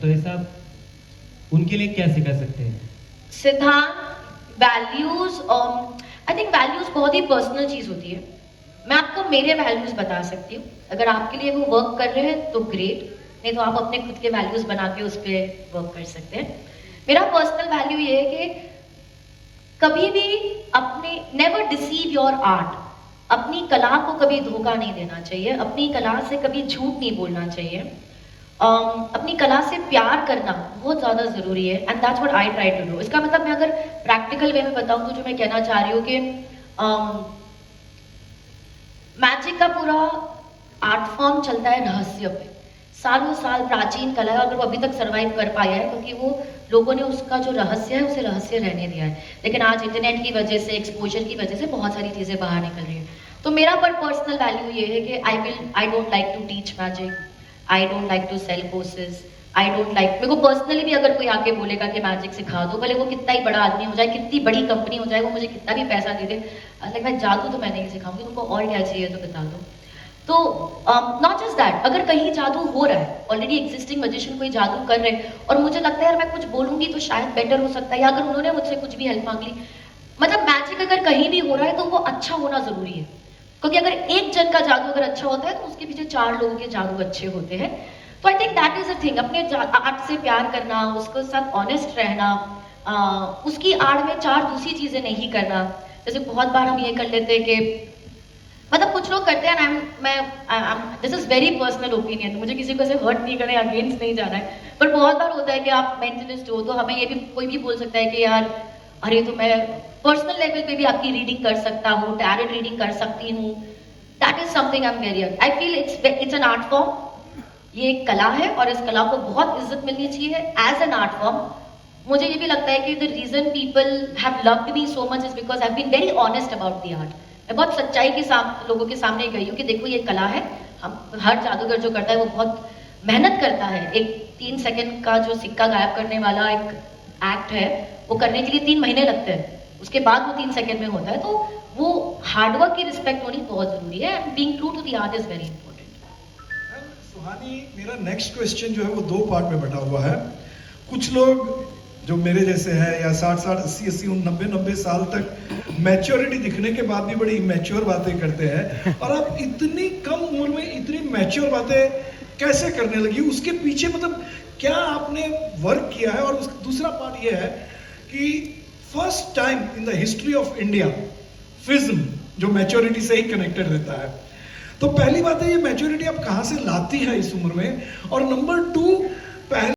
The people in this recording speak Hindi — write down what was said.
तो ऐसा उनके लिए क्या सिखा सकते हैं? सिद्धांत, वैल्यूज, आई थिंक वैल्यूज बहुत ही पर्सनल चीज होती है। मैं आपको मेरे वैल्यूज बता सकती हूँ। अगर आपके लिए वो वर्क कर रहे हैं तो ग्रेट, नहीं तो आप अपने खुद के वैल्यूज बना के उस पर वर्क कर सकते हैं। मेरा पर्सनल वैल्यू ये है कि कभी भी अपने नेवर डिसीव योर आर्ट, अपनी कला को कभी धोखा नहीं देना चाहिए, अपनी कला से कभी झूठ नहीं बोलना चाहिए। अपनी कला से प्यार करना बहुत ज्यादा जरूरी है, and that's what I try to do. इसका मतलब मैं अगर प्रैक्टिकल वे में बताऊं तो जो मैं कहना चाह रही हूँ कि मैजिक का पूरा आर्ट फॉर्म चलता है रहस्य पे। सालों साल प्राचीन कला है, अगर वो अभी तक सरवाइव कर पाया है क्योंकि वो लोगों ने उसका जो रहस्य है उसे रहस्य रहने दिया है। लेकिन आज इंटरनेट की वजह से, एक्सपोजर की वजह से बहुत सारी चीजें बाहर निकल रही है। तो मेरा पर पर्सनल वैल्यू ये है कि I don't like to teach magic, I don't like to sell courses, I don't like, मेरे को पर्सनली भी अगर कोई आके बोलेगा कि मैजिक सिखा दो, भले वो कितना ही बड़ा आदमी हो जाए, कितनी बड़ी कंपनी हो जाए, वो मुझे कितना भी पैसा दे दे, लाइक मैं जादू तो मैं नहीं सिखाऊंगी, तुमको और क्या चाहिए तो बता दो। तो नॉट जस्ट दैट, अगर कहीं जादू हो रहा है, ऑलरेडी एग्जिस्टिंग मैजिशियन कोई जादू कर रहे हैं और मुझे लगता है यार मैं कुछ बोलूंगी तो शायद बेटर हो सकता है, या अगर उन्होंने मुझसे कुछ भी हेल्प मांग ली, मतलब मैजिक अगर कहीं भी हो रहा है तो वो अच्छा होना जरूरी है। क्योंकि अगर एक जन का जादू अगर अच्छा होता है तो उसके पीछे 4 लोगों के जादू अच्छे होते हैं। तो I think that is a thing, अपने आर्ट से प्यार करना, उसके साथ ऑनेस्ट रहना, उसकी आड़ में 4 दूसरी चीजें नहीं करना। जैसे बहुत बार हम ये कर लेते हैं कि मतलब कुछ लोग करते हैं, this is very personal opinion, मुझे किसी को ऐसे हर्ट नहीं करना है, अगेंस्ट नहीं जाना है, पर बहुत बार होता है कि आप मेंटलिस्ट हो तो हमें ये भी कोई भी बोल सकता है कि यार अरे तो मैं पर्सनल लेवल पे भी आपकी रीडिंग कर सकता हूँ, टैरोट रीडिंग कर सकती हूँ। That is something I am very, I feel it's an art form, ये एक कला है और इस कला को बहुत इज्जत मिलनी चाहिए एज एन आर्ट फॉर्म। मुझे ये भी लगता है कि the reason people have loved me so much is because I have been very honest about the art. मैं बहुत सच्चाई के साथ लोगों के सामने गई हूँ कि देखो ये कला है, हम हर जादूगर जो करता है वो बहुत मेहनत करता है। एक 3 सेकंड का जो सिक्का गायब करने वाला एक एक्ट है, वो करने के लिए 3 महीने लगते हैं, उसके बाद वो 3 सेकंड में होता है। तो वो हार्डवर्क की रिस्पेक्ट होनी बहुत जरूरी है, and being true to the art is very important. Suhani, मेरा नेक्स्ट क्वेश्चन जो है वो 2 पार्ट में बटा हुआ है। कुछ लोग जो मेरे जैसे हैं या 60 80 90 साल तक मैच्योरिटी दिखने के बाद भी बड़ी इमेच्योर बातें करते हैं, और आप इतनी कम उम्र में इतनी मैच्योर बातें कैसे करने लगी, उसके पीछे मतलब क्या आपने वर्क किया है? और दूसरा पार्ट ये है कि first time in the history of India फिज्म जो मैच्योरिटी से ही कनेक्टेड रहता है, तो पहली बात है ये मैच्योरिटी आप कहाँ से लाती है इस उम्र में, और नंबर 2 पहले